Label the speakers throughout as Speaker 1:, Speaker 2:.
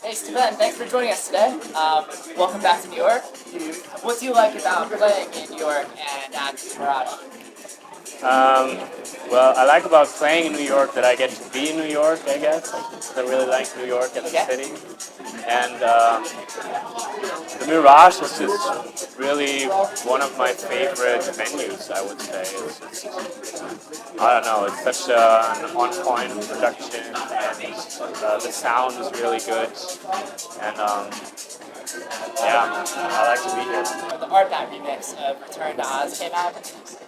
Speaker 1: Hey Steven, thanks for joining us today. Welcome back to New York. What do you like about playing in New York and at Garage?
Speaker 2: Well, I like about playing in New York that I get to be in New York, I guess. I really like New York as a city. And the Mirage is just really one of my favorite venues, I would say. It's just, I don't know, it's such an on-point production, and the sound is really good. And yeah, I like to be here.
Speaker 1: The Art Bat remix of Return to Oz came out.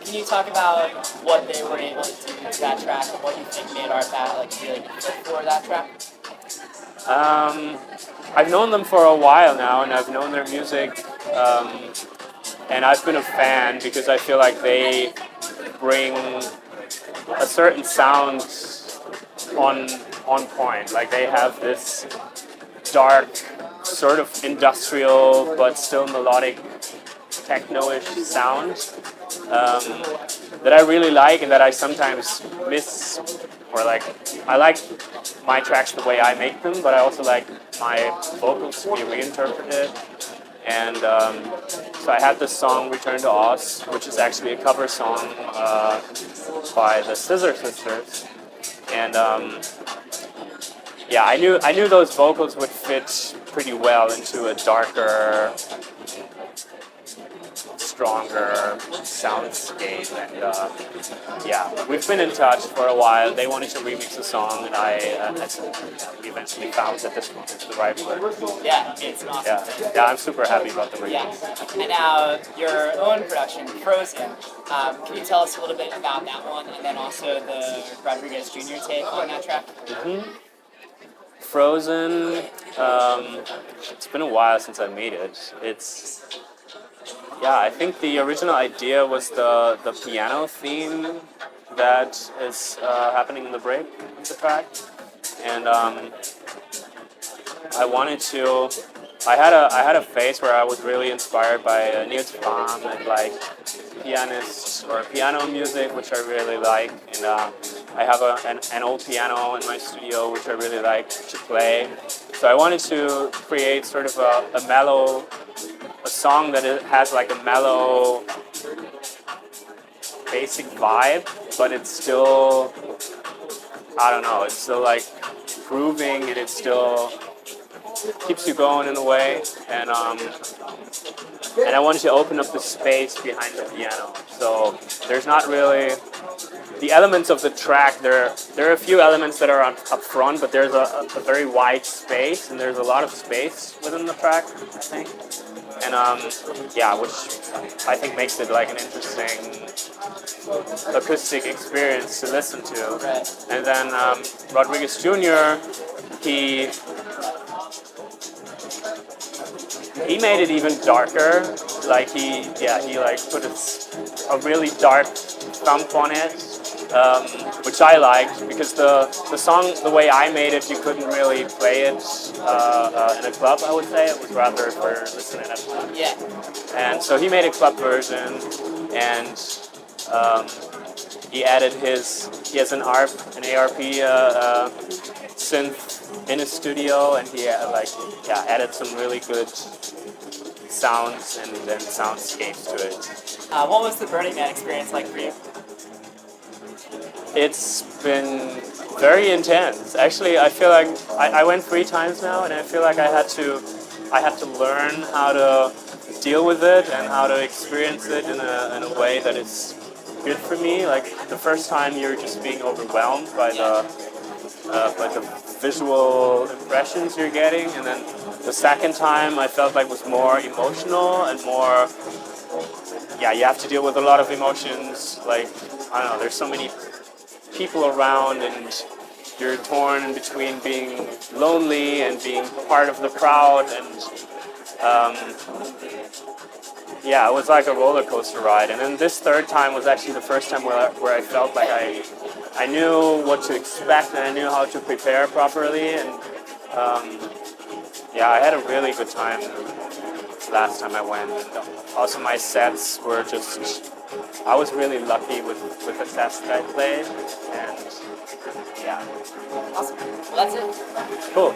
Speaker 1: Can you talk about what they were able to do to that track and what you think made Art Bat like really good for that track?
Speaker 2: I've known them for a while now, and I've known their music, and I've been a fan because I feel like they bring a certain sound on point. Like they have this dark, sort of industrial but still melodic techno-ish sound that I really like and that I sometimes miss, or like I like my tracks the way I make them, but I also like my vocals to be reinterpreted. And so I had this song Return to Oz, which is actually a cover song by the Scissor Sisters, and yeah, I knew those vocals would fit pretty well into a darker, stronger soundscape, and yeah, we've been in touch for a while. They wanted to remix the song, and we eventually found that this one is the right word.
Speaker 1: Yeah, it's an awesome.
Speaker 2: Yeah, I'm super happy about the remix.
Speaker 1: Yeah, and now your own production, Frozen. Can you tell us a little bit about that one, and then also the Rodriguez Jr. take on that track?
Speaker 2: Frozen. It's been a while since I made it. Yeah, I think the original idea was the piano theme that is happening in the break of the track, and I wanted to. I had a phase where I was really inspired by Niels Fromm and like pianists or piano music, which I really like, and I have an old piano in my studio which I really like to play. So I wanted to create sort of a song that has like a mellow, basic vibe, but it's still, I don't know, it's still like grooving, and it still keeps you going in a way, and I wanted to open up the space behind the piano. So there's not really the elements of the track. There are a few elements that are up front, but there's a very wide space, and there's a lot of space within the track, I think. And yeah, which I think makes it like an interesting acoustic experience to listen to.
Speaker 1: Right.
Speaker 2: And then Rodriguez Jr., he made it even darker. Like he like put a really dark thump on it, which I liked because the song, the way I made it, you couldn't really play it in a club. I would say it was rather for listening at home.
Speaker 1: Yeah.
Speaker 2: And so he made a club version, and he has an ARP synth in his studio, and he added some really good sounds and soundscapes to it.
Speaker 1: What was the Burning Man experience like for you?
Speaker 2: It's been very intense. Actually, I feel like I went 3 times now, and I feel like I had to learn how to deal with it and how to experience it in a way that is good for me. Like the first time, you're just being overwhelmed by the visual impressions you're getting, and then the second time I felt like was more emotional and more. Yeah, you have to deal with a lot of emotions. Like I don't know, there's so many people around, and you're torn in between being lonely and being part of the crowd, and yeah, it was like a roller coaster ride. And then this third time was actually the first time where I felt like I knew what to expect, and I knew how to prepare properly, and yeah, I had a really good time last time I went. And also my sets were just, I was really lucky with the sets that I played, and yeah.
Speaker 1: Awesome. Well, that's it.
Speaker 2: Cool.